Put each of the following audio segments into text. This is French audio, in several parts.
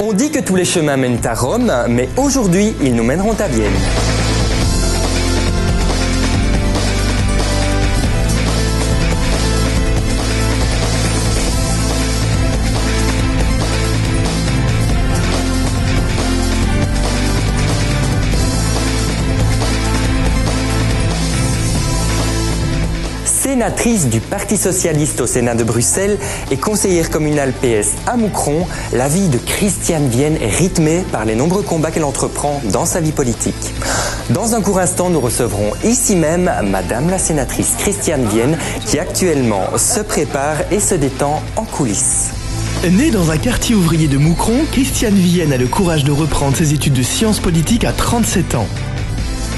On dit que tous les chemins mènent à Rome, mais aujourd'hui, ils nous mèneront à Vienne. Sénatrice du Parti Socialiste au Sénat de Bruxelles et conseillère communale PS à Moucron, la vie de Christiane Vienne est rythmée par les nombreux combats qu'elle entreprend dans sa vie politique. Dans un court instant, nous recevrons ici même Madame la sénatrice Christiane Vienne qui actuellement se prépare et se détend en coulisses. Née dans un quartier ouvrier de Moucron, Christiane Vienne a le courage de reprendre ses études de sciences politiques à 37 ans.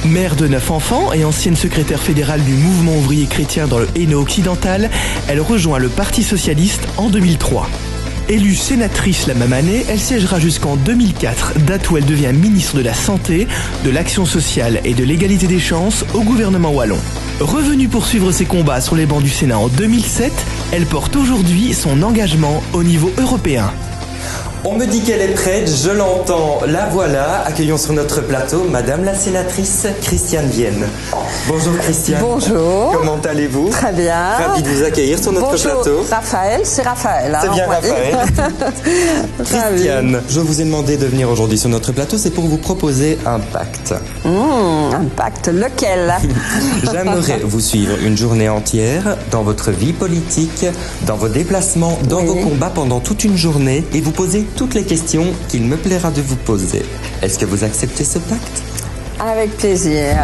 Mère de 9 enfants et ancienne secrétaire fédérale du mouvement ouvrier chrétien dans le Hainaut occidental, elle rejoint le Parti socialiste en 2003. Élue sénatrice la même année, elle siégera jusqu'en 2004, date où elle devient ministre de la Santé, de l'Action sociale et de l'égalité des chances au gouvernement wallon. Revenue poursuivre ses combats sur les bancs du Sénat en 2007, elle porte aujourd'hui son engagement au niveau européen. On me dit qu'elle est prête, je l'entends, la voilà. Accueillons sur notre plateau Madame la sénatrice Christiane Vienne. Bonjour Christiane. Bonjour. Comment allez-vous? Très bien. Ravi de vous accueillir sur notre plateau. Raphaël, c'est Raphaël. C'est bien Raphaël. Christiane, je vous ai demandé de venir aujourd'hui sur notre plateau, c'est pour vous proposer un pacte. Un pacte, lequel? J'aimerais vous suivre une journée entière dans votre vie politique, dans vos déplacements, dans vos combats pendant toute une journée et vous poser toutes les questions qu'il me plaira de vous poser. Est-ce que vous acceptez ce pacte? Avec plaisir.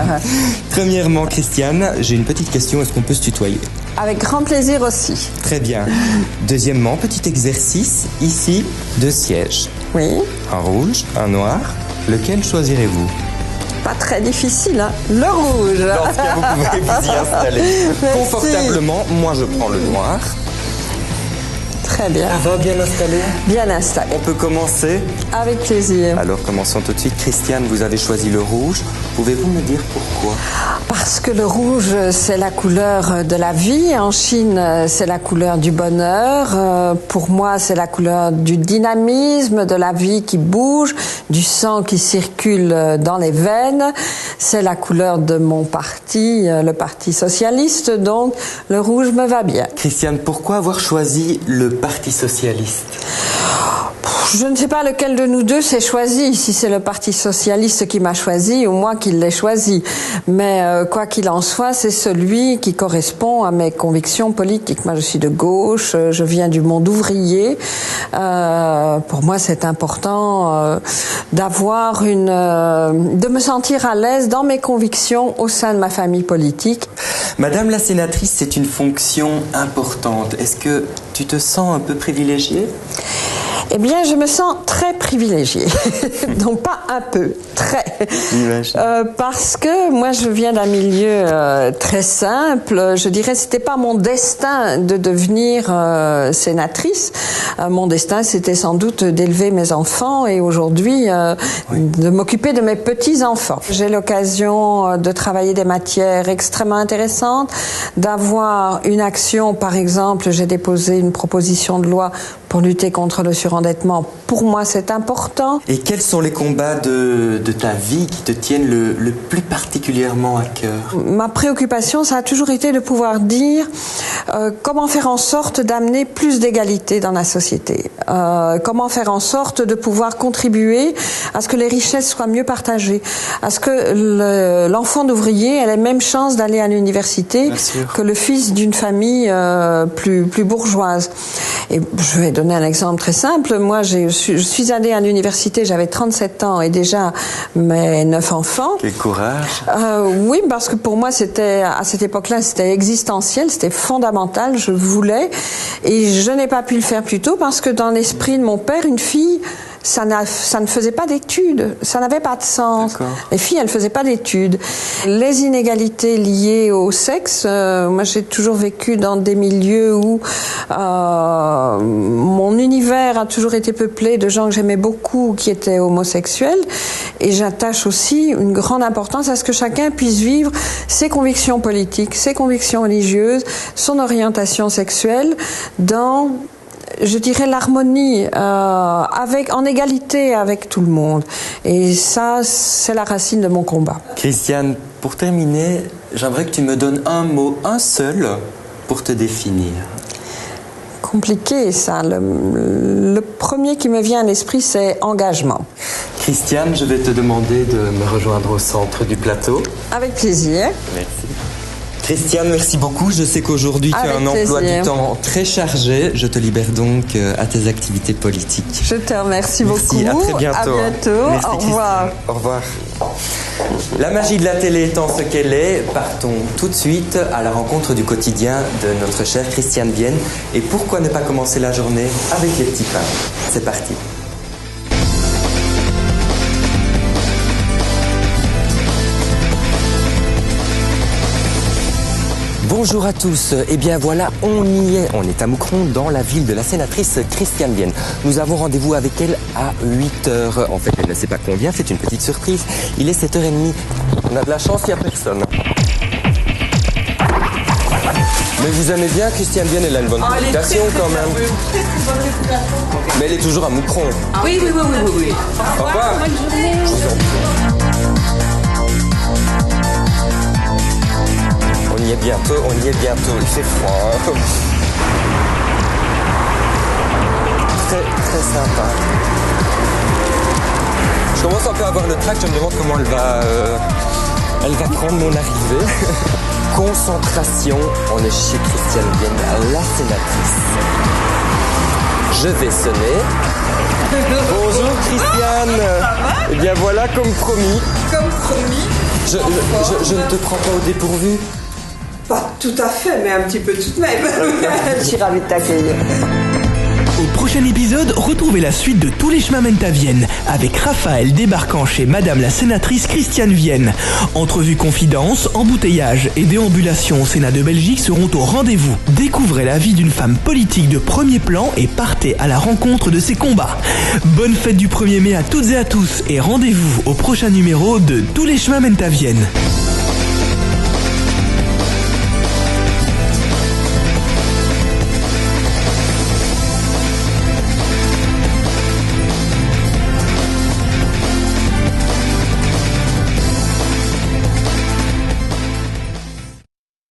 Premièrement, Christiane, j'ai une petite question. Est-ce qu'on peut se tutoyer? Avec grand plaisir aussi. Très bien. Deuxièmement, petit exercice. Ici, 2 sièges. Oui. Un rouge, un noir. Lequel choisirez-vous? Pas très difficile, hein? Le rouge. Dans ce cas, vous pouvez vous y installer confortablement. Moi, je prends le noir. Très bien. Ça va, bien installé? Bien installé. On peut commencer? Avec plaisir. Alors, commençons tout de suite. Christiane, vous avez choisi le rouge. Pouvez-vous me dire pourquoi? Parce que le rouge, c'est la couleur de la vie. En Chine, c'est la couleur du bonheur. Pour moi, c'est la couleur du dynamisme, de la vie qui bouge, du sang qui circule dans les veines. C'est la couleur de mon parti, le Parti socialiste. Donc, le rouge me va bien. Christiane, pourquoi avoir choisi le Parti socialiste? Je ne sais pas lequel de nous deux s'est choisi, si c'est le Parti socialiste qui m'a choisi ou moi qui l'ai choisi. Mais quoi qu'il en soit, c'est celui qui correspond à mes convictions politiques. Moi, je suis de gauche, je viens du monde ouvrier. Pour moi, c'est important de me sentir à l'aise dans mes convictions au sein de ma famille politique. Madame la sénatrice, c'est une fonction importante. Est-ce que tu te sens un peu privilégiée? Eh bien, je me sens très privilégiée. Donc, pas un peu, très. Parce que moi, je viens d'un milieu très simple. Je dirais que c'était pas mon destin de devenir sénatrice. Mon destin, c'était sans doute d'élever mes enfants et aujourd'hui, de m'occuper de mes petits-enfants. J'ai l'occasion de travailler des matières extrêmement intéressantes, d'avoir une action, par exemple, j'ai déposé une proposition de loi pour lutter contre le surendettement. Pour moi, c'est important. Et quels sont les combats de ta vie qui te tiennent le plus particulièrement à cœur? Ma préoccupation, ça a toujours été de pouvoir dire comment faire en sorte d'amener plus d'égalité dans la société. Comment faire en sorte de pouvoir contribuer à ce que les richesses soient mieux partagées, à ce que l'enfant d'ouvrier ait les mêmes chances d'aller à l'université que le fils d'une famille plus bourgeoise. Et je vais donner un exemple très simple. Moi, je suis allée à l'université, j'avais 37 ans et déjà mes 9 enfants. Quel courage! Oui, parce que pour moi, à cette époque-là, c'était existentiel, c'était fondamental, je voulais. Et je n'ai pas pu le faire plus tôt parce que dans l'esprit de mon père, une fille, ça ne faisait pas d'études, ça n'avait pas de sens. Les filles, elles ne faisaient pas d'études. Les inégalités liées au sexe, moi j'ai toujours vécu dans des milieux où mon univers a toujours été peuplé de gens que j'aimais beaucoup qui étaient homosexuels et j'attache aussi une grande importance à ce que chacun puisse vivre ses convictions politiques, ses convictions religieuses, son orientation sexuelle dans je dirais, l'harmonie, en égalité avec tout le monde. Et ça, c'est la racine de mon combat. Christiane, pour terminer, j'aimerais que tu me donnes un mot, un seul, pour te définir. Compliqué, ça. Le premier qui me vient à l'esprit, c'est engagement. Christiane, je vais te demander de me rejoindre au centre du plateau. Avec plaisir. Merci. Christiane, merci beaucoup. Je sais qu'aujourd'hui, tu as un emploi du temps très chargé. Je te libère donc à tes activités politiques. Je te remercie beaucoup. À très bientôt. À bientôt. Merci, au revoir. Au revoir. La magie de la télé étant ce qu'elle est, partons tout de suite à la rencontre du quotidien de notre chère Christiane Vienne. Et pourquoi ne pas commencer la journée avec les petits pains? C'est parti. Bonjour à tous, et bien voilà, on y est. On est à Moucron, dans la ville de la sénatrice Christiane Vienne. Nous avons rendez-vous avec elle à 8h. En fait, elle ne sait pas qu'on vient, c'est une petite surprise. Il est 7h30. On a de la chance, il n'y a personne. Mais vous aimez bien Christiane Vienne, elle a une bonne réputation quand même. Très bonne réputation. Mais elle est toujours à Moucron. Oui. Au revoir. Bonne journée. On y est bientôt, il fait froid. Très sympa. Je commence un peu à avoir le trac, je me demande comment elle va prendre mon arrivée. Concentration, on est chez Christiane Vienne, la sénatrice. Je vais sonner. Bonjour Christiane. Eh bien voilà, comme promis. Je ne te prends pas au dépourvu? Pas tout à fait, mais un petit peu tout de même. Je suis ravie de t'accueillir. Au prochain épisode, retrouvez la suite de Tous les chemins mènent à Vienne, avec Raphaël débarquant chez Madame la sénatrice Christiane Vienne. Entrevues confidences, embouteillages et déambulations au Sénat de Belgique seront au rendez-vous. Découvrez la vie d'une femme politique de premier plan et partez à la rencontre de ses combats. Bonne fête du 1er mai à toutes et à tous et rendez-vous au prochain numéro de Tous les chemins mènent à Vienne.